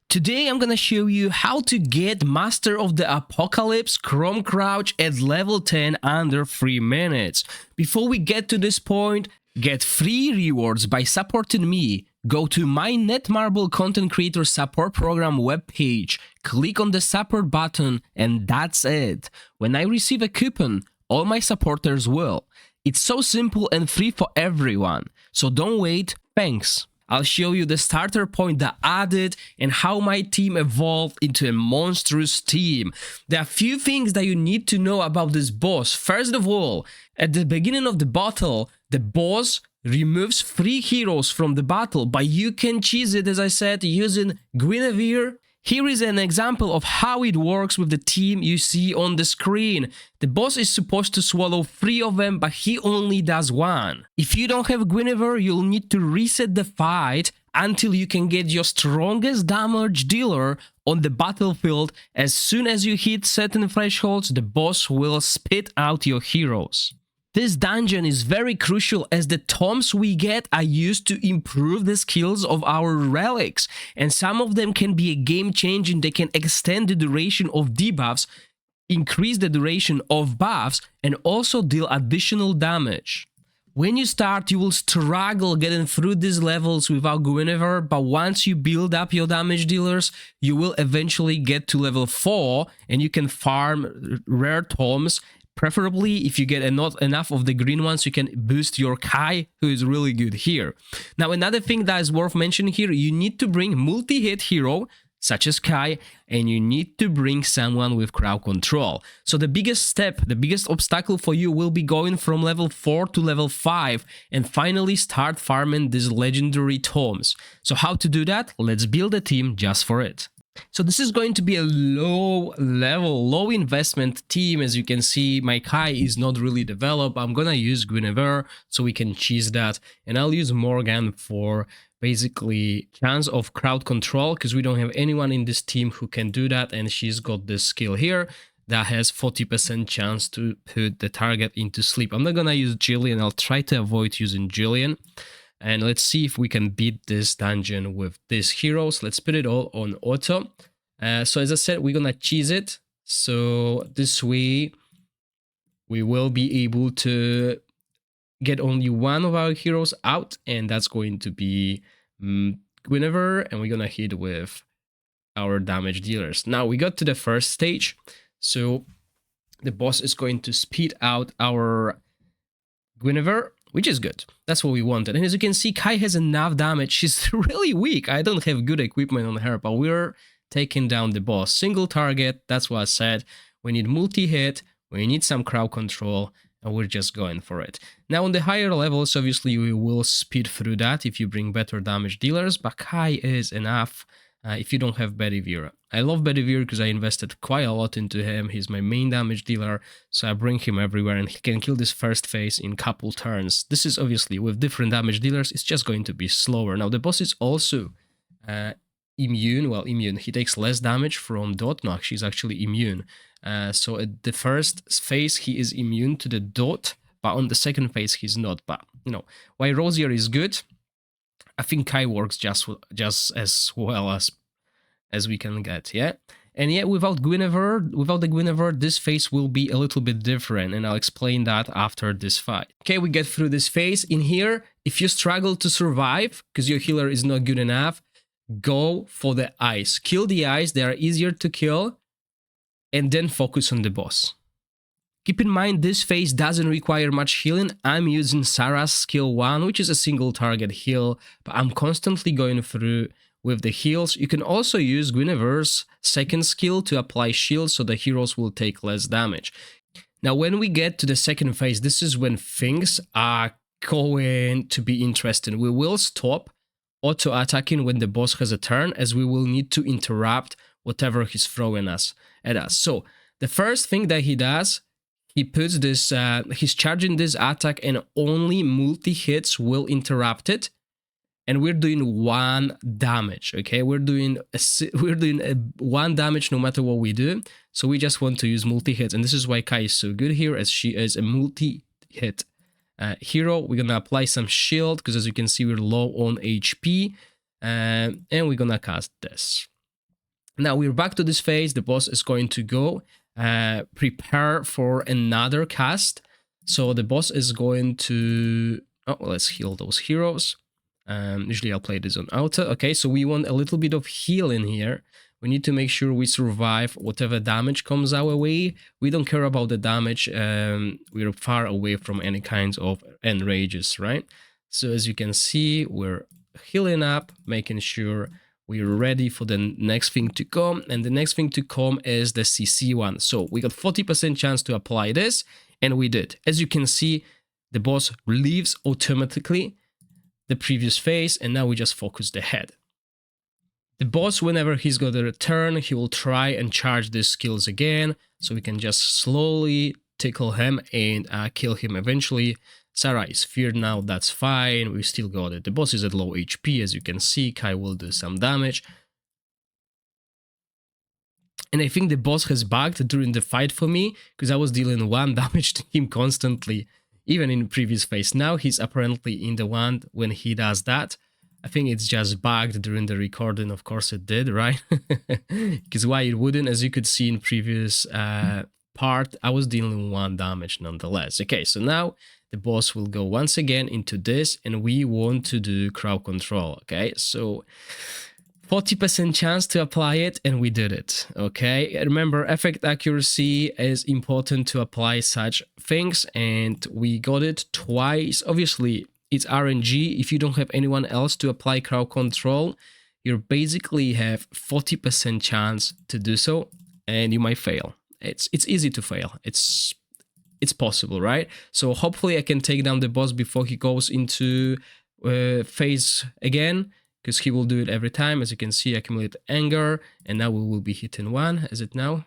Today I'm gonna show you how to get Master of the Apocalypse Crom Crauch at level 10 under 3 minutes. Before we get to this point, get free rewards by supporting me. Go to my Netmarble Content Creator Support Program webpage, click on the support button, and that's it. When I receive a coupon, all my supporters will. It's so simple and free for everyone, so don't wait, thanks. I'll show you the starter point that added and how my team evolved into a monstrous team. There are a few things that you need to know about this boss. First of all, at the beginning of the battle, the boss removes 3 heroes from the battle, but you can cheese it, as I said, using Guinevere. Here is an example of how it works with the team you see on the screen. The boss is supposed to swallow 3 of them, but he only does 1. If you don't have Guinevere, you'll need to reset the fight until you can get your strongest damage dealer on the battlefield. As soon as you hit certain thresholds, the boss will spit out your heroes. This dungeon is very crucial as the tomes we get are used to improve the skills of our relics, and some of them can be a game changing. They can extend the duration of debuffs, increase the duration of buffs, and also deal additional damage. When you start, you will struggle getting through these levels without Guinevere, but once you build up your damage dealers, you will eventually get to level 4 and you can farm rare tomes. Preferably, if you get not enough of the green ones, you can boost your Kai, who is really good here. Now, another thing that is worth mentioning here, you need to bring multi-hit hero, such as Kai, and you need to bring someone with crowd control. So the biggest step, the biggest obstacle for you will be going from level 4 to level 5 and finally start farming these legendary tomes. So how to do that? Let's build a team just for it. So this is going to be a low level, low investment team. As you can see, my Kai is not really developed. I'm gonna use Guinevere so we can cheese that, and I'll use Morgan for basically chance of crowd control because we don't have anyone in this team who can do that, and she's got this skill here that has 40% chance to put the target into sleep. I'm not gonna use Jillian. I'll try to avoid using Jillian. And let's see if we can beat this dungeon with these heroes. Let's put it all on auto. So as I said, we're gonna cheese it. So this way, we will be able to get only one of our heroes out, and that's going to be Guinevere, and we're gonna hit with our damage dealers. Now we got to the first stage. So the boss is going to speed out our Guinevere, which is good. That's what we wanted. And as you can see, Kai has enough damage. She's really weak. I don't have good equipment on her, but we're taking down the boss. Single target, that's what I said. We need multi-hit, we need some crowd control, and we're just going for it. Now on the higher levels, obviously we will speed through that if you bring better damage dealers, but Kai is enough if you don't have Guinevere. I love Guinevere because I invested quite a lot into him. He's my main damage dealer, so I bring him everywhere and he can kill this first phase in couple turns. This is obviously with different damage dealers, it's just going to be slower. Now the boss is also immune. Well, immune. He takes less damage from dot. No, he's actually immune. So at the first phase he is immune to the dot, but on the second phase he's not. But you know, while Rosier is good, I think Kai works just as well as we can get, yeah? And yeah, without the Guinevere, this phase will be a little bit different, and I'll explain that after this fight. Okay, we get through this phase. In here, if you struggle to survive, because your healer is not good enough, go for the ice. Kill the ice, they are easier to kill, and then focus on the boss. Keep in mind, this phase doesn't require much healing. I'm using Sarah's skill 1, which is a single target heal, but I'm constantly going through with the heals. You can also use Guinevere's second skill to apply shields so the heroes will take less damage. Now, when we get to the second phase, this is when things are going to be interesting. We will stop auto-attacking when the boss has a turn, as we will need to interrupt whatever he's throwing at us. So, the first thing that he does, he puts this, he's charging this attack and only multi-hits will interrupt it. And we're doing 1 damage, okay? We're doing 1 damage no matter what we do. So we just want to use multi-hits. And this is why Kai is so good here, as she is a multi-hit hero. We're gonna apply some shield, because as you can see, we're low on HP. And we're gonna cast this. Now we're back to this phase. The boss is going to go prepare for another cast. So the boss is going to... Oh, let's heal those heroes. Usually I'll play this on auto. Okay, so we want a little bit of heal in here. We need to make sure we survive whatever damage comes our way. We don't care about the damage. We're far away from any kinds of enrages, right? So as you can see, we're healing up, making sure we're ready for the next thing to come. And the next thing to come is the CC one. So we got 40% chance to apply this, and we did. As you can see, the boss leaves automatically the previous phase, and now we just focus the head. The boss, whenever he's got a return, he will try and charge these skills again, so we can just slowly tickle him and kill him eventually. Sarah is feared now, that's fine, we still got it. The boss is at low HP, as you can see. Kai will do some damage. And I think the boss has bugged during the fight for me, because I was dealing 1 damage to him constantly, even in the previous phase. Now he's apparently in the one when he does that. I think it's just bugged during the recording. Of course it did, right? Because why it wouldn't? As you could see in previous part, I was dealing 1 damage nonetheless. Okay, so now the boss will go once again into this, and we want to do crowd control. Okay, so 40% chance to apply it, and we did it. Okay, remember, effect accuracy is important to apply such things, and we got it twice. Obviously, it's RNG. If you don't have anyone else to apply crowd control, you basically have 40% chance to do so, and you might fail. It's easy to fail. It's possible, right? So hopefully I can take down the boss before he goes into phase again, because he will do it every time. As you can see, accumulate anger, and now we will be hitting 1. Is it now?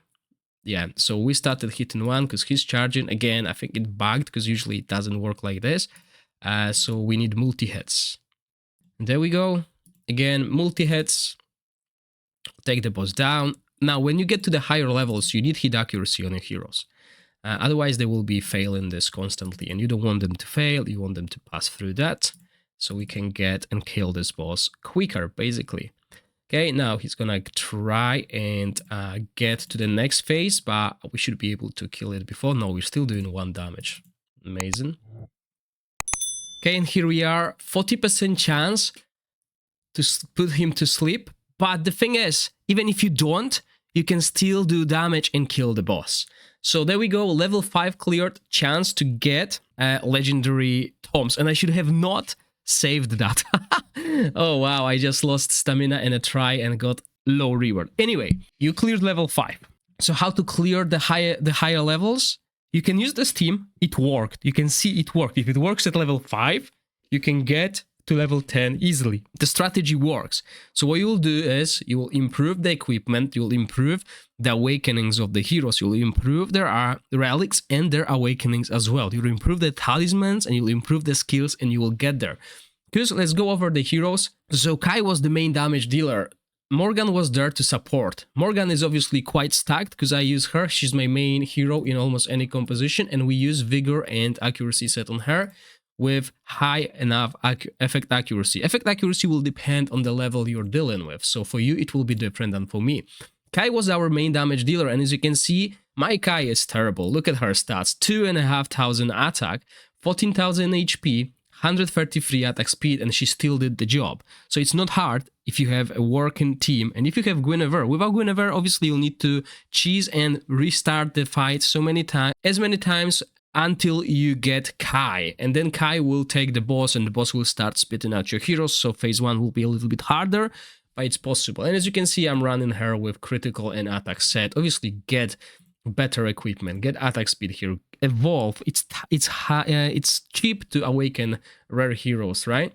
Yeah, so we started hitting 1 because he's charging. Again, I think it bugged because usually it doesn't work like this. So we need multi-hits. And there we go. Again, multi-hits. Take the boss down. Now, when you get to the higher levels, you need hit accuracy on your heroes. Otherwise, they will be failing this constantly, and you don't want them to fail. You want them to pass through that, so we can get and kill this boss quicker, basically. Okay, now he's gonna try and get to the next phase, but we should be able to kill it before. No, we're still doing 1 damage. Amazing. Okay, and here we are, 40% chance to put him to sleep. But the thing is, even if you don't, you can still do damage and kill the boss. So there we go, level 5 cleared, chance to get legendary tomes. And I should have not saved that. Oh wow, I just lost stamina in a try and got low reward. Anyway, you cleared level 5. So how to clear the higher levels? You can use this team. It worked. You can see it worked. If it works at level 5, you can get to level 10 easily. The strategy works. So what you will do is you will improve the equipment, you will improve the awakenings of the heroes, you will improve their relics and their awakenings as well. You will improve the talismans and you will improve the skills, and you will get there. Because let's go over the heroes. So Kai was the main damage dealer. Morgan was there to support. Morgan is obviously quite stacked because I use her. She's my main hero in almost any composition, and we use Vigor and Accuracy set on her with high enough effect accuracy. Effect accuracy will depend on the level you're dealing with, so for you it will be different than for me. Kai was our main damage dealer, and as you can see, my Kai is terrible. Look at her stats: 2,500 attack, 14,000 HP, 133 attack speed, and she still did the job. So it's not hard if you have a working team. And if you have Guinevere, without Guinevere, obviously you'll need to cheese and restart the fight as many times until you get Kai. And then Kai will take the boss, and the boss will start spitting out your heroes. So phase 1 will be a little bit harder, but it's possible. And as you can see, I'm running her with critical and attack set. Obviously, get better equipment, get attack speed here, evolve. It's cheap to awaken rare heroes, right?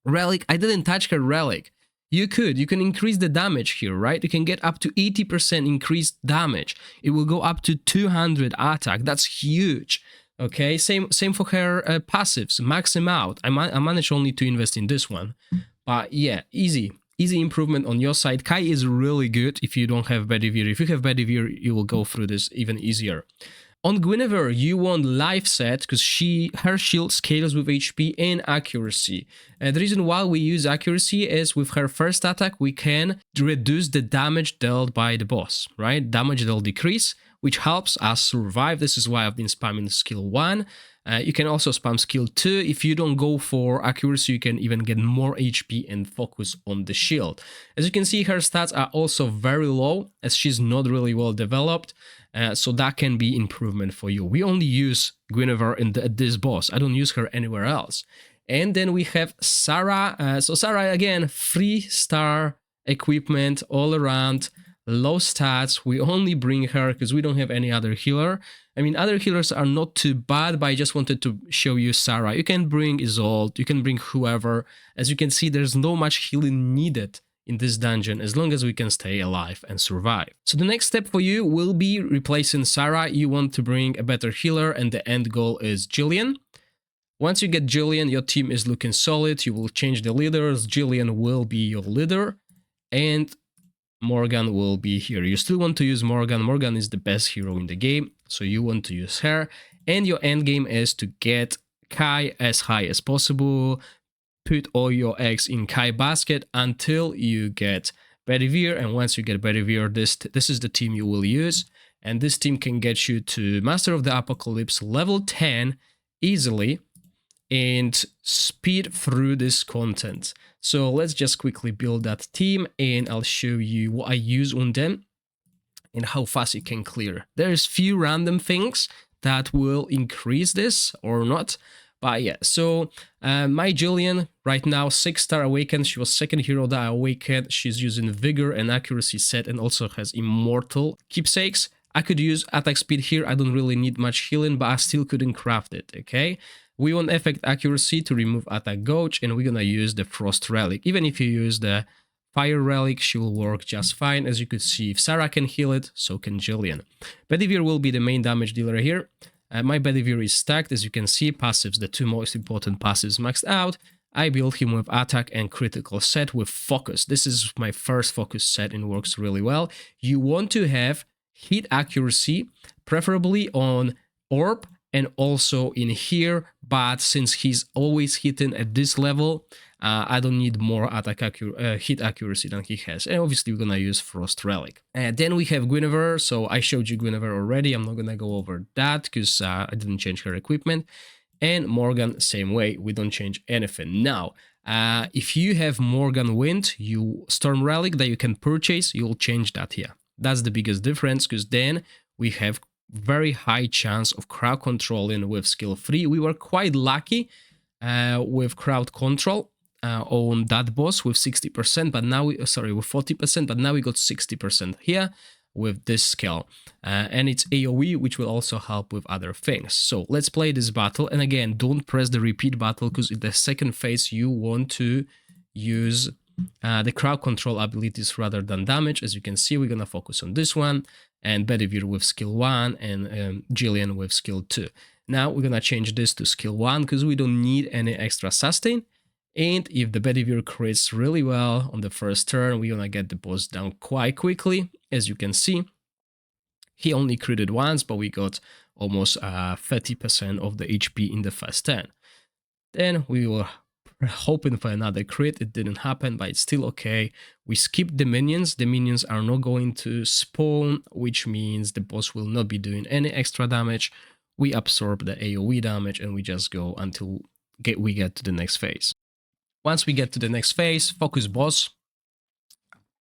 Relic, I didn't touch her relic. You can increase the damage here, right? You can get up to 80% increased damage. It will go up to 200 attack. That's huge. Okay, same for her passives. Max them out. I managed only to invest in this one, but yeah, easy improvement on your side. Kai is really good if you don't have Guinevere. If you have Guinevere, you will go through this even easier. On Guinevere, you want life set because her shield scales with HP and accuracy. The reason why we use accuracy is with her first attack, we can reduce the damage dealt by the boss, right? Damage dealt decrease, which helps us survive. This is why I've been spamming skill 1. You can also spam skill 2. If you don't go for accuracy, you can even get more HP and focus on the shield. As you can see, her stats are also very low as she's not really well developed. So that can be improvement for you. We only use Guinevere in this boss. I don't use her anywhere else. And then we have Sarah. So Sarah, again, 3-star equipment all around, low stats. We only bring her because we don't have any other healer. I mean, other healers are not too bad, but I just wanted to show you Sarah. You can bring Isolde, you can bring whoever. As you can see, there's no much healing needed in this dungeon as long as we can stay alive and survive. So the next step for you will be replacing Sarah. You want to bring a better healer and the end goal is Jillian. Once you get Jillian, your team is looking solid. You will change the leaders. Jillian will be your leader and Morgan will be here. You still want to use Morgan. Morgan is the best hero in the game, so you want to use her. And your end game is to get Kai as high as possible. Put all your eggs in Kai basket until you get Guinevere, and once you get Guinevere, this is the team you will use, and this team can get you to Master of the Apocalypse level 10 easily and speed through this content. So let's just quickly build that team and I'll show you what I use on them and how fast you can clear. There's few random things that will increase this or not. But yeah, so my Jillian, right now, 6-star awakened. She was second hero that I awakened. She's using vigor and accuracy set and also has immortal keepsakes. I could use attack speed here. I don't really need much healing, but I still couldn't craft it, okay? We want effect accuracy to remove attack gauge, and we're gonna use the frost relic. Even if you use the fire relic, she will work just fine. As you could see, if Sarah can heal it, so can Jillian. Guinevere will be the main damage dealer here. My Guinevere is stacked, as you can see, passives, the two most important passives maxed out. I built him with attack and critical set with focus. This is my first focus set and works really well. You want to have hit accuracy, preferably on orb and also in here, but since he's always hitting at this level, I don't need more attack hit accuracy than he has. And obviously we're gonna use Frost Relic. And then we have Guinevere. So I showed you Guinevere already. I'm not gonna go over that because I didn't change her equipment. And Morgan, same way, we don't change anything. Now, if you have Morgan Wind, you Storm Relic that you can purchase, you'll change that here. That's the biggest difference because then we have very high chance of crowd controlling with skill 3. We were quite lucky with crowd control on that boss with 60%, but now with 40%, but now we got 60% here with this skill. And it's AoE, which will also help with other things. So let's play this battle. And again, don't press the repeat battle because in the second phase you want to use the crowd control abilities rather than damage. As you can see, we're gonna focus on this one, and Guinevere with skill 1 and Jillian with skill 2. Now we're gonna change this to skill 1 because we don't need any extra sustain. And if the Guinevere crits really well on the first turn, we're gonna get the boss down quite quickly. As you can see, he only critted once, but we got almost 30% of the HP in the first turn. Then we were hoping for another crit. It didn't happen, but it's still okay. We skipped the minions. The minions are not going to spawn, which means the boss will not be doing any extra damage. We absorb the AoE damage and we just go until we get to the next phase. Once we get to the next phase, focus boss.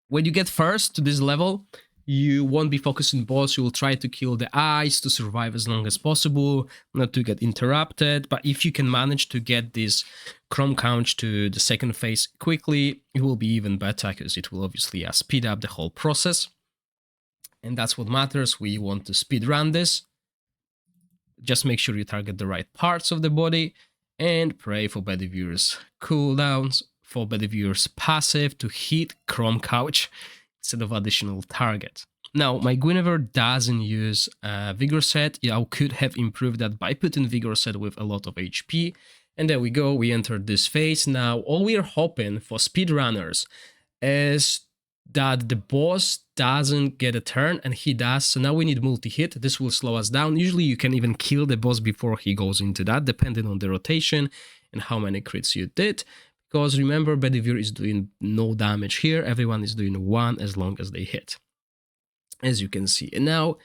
When you get first to this level, you won't be focusing boss. You will try to kill the eyes to survive as long as possible, not to get interrupted. But if you can manage to get this Crom couch to the second phase quickly, it will be even better because it will obviously speed up the whole process. And that's what matters. We want to speed run this. Just make sure you target the right parts of the body and pray for Guinevere's cooldowns, for Guinevere's passive to hit Crom couch instead of additional target. Now, my Guinevere doesn't use Vigor set. I could have improved that by putting Vigor set with a lot of HP. And there we go, we entered this phase. Now, all we are hoping for speedrunners is that the boss doesn't get a turn, and he does. So now we need multi-hit. This will slow us down. Usually you can even kill the boss before he goes into that, depending on the rotation and how many crits you did. Because remember, Guinevere is doing no damage here. Everyone is doing 1 as long as they hit, as you can see. And now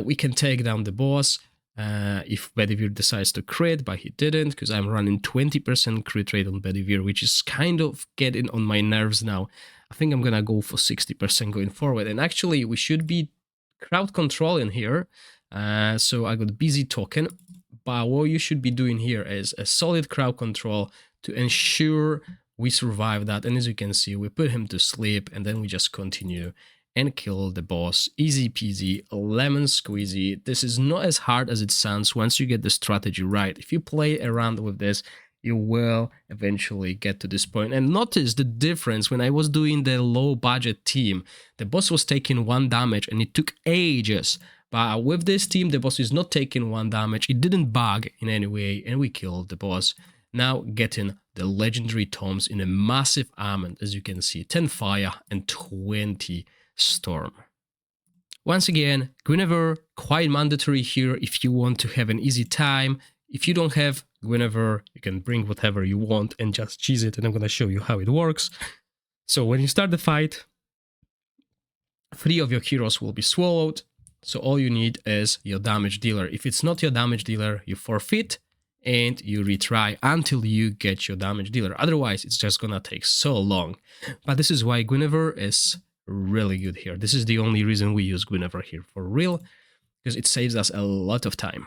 we can take down the boss if Guinevere decides to crit, but he didn't, because I'm running 20% crit rate on Guinevere, which is kind of getting on my nerves now. I think I'm gonna go for 60% going forward. And actually, we should be crowd controlling here. So I got busy talking, but what you should be doing here is a solid crowd control to ensure we survive that. And as you can see, we put him to sleep, and then we just continue and kill the boss. Easy peasy, lemon squeezy. This is not as hard as it sounds once you get the strategy right. If you play around with this, you will eventually get to this point. And notice the difference. When I was doing the low budget team, the boss was taking 1 damage and it took ages. But with this team, the boss is not taking 1 damage. It didn't bug in any way, and we killed the boss. Now getting the legendary tomes in a massive armament, as you can see, 10 fire and 20 storm. Once again, Guinevere, quite mandatory here if you want to have an easy time. If you don't have Guinevere, you can bring whatever you want and just cheese it, and I'm going to show you how it works. So when you start the fight, 3 of your heroes will be swallowed. So all you need is your damage dealer. If it's not your damage dealer, you forfeit and you retry until you get your damage dealer. Otherwise, it's just gonna take so long. But this is why Guinevere is really good here. This is the only reason we use Guinevere here for real, because it saves us a lot of time.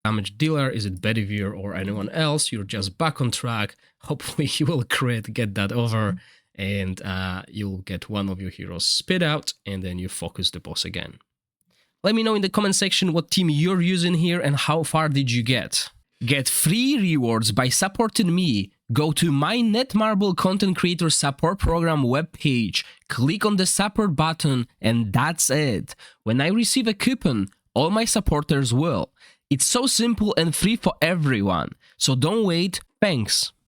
Damage dealer, is it Guinevere or anyone else, you're just back on track. Hopefully you will crit, get that over, and you'll get one of your heroes spit out, and then you focus the boss again. Let me know in the comment section what team you're using here and how far did you get. Get free rewards by supporting me. Go to my Netmarble Content Creator Support Program webpage, click on the support button, and that's it. When I receive a coupon, all my supporters will. It's so simple and free for everyone. So don't wait. Thanks.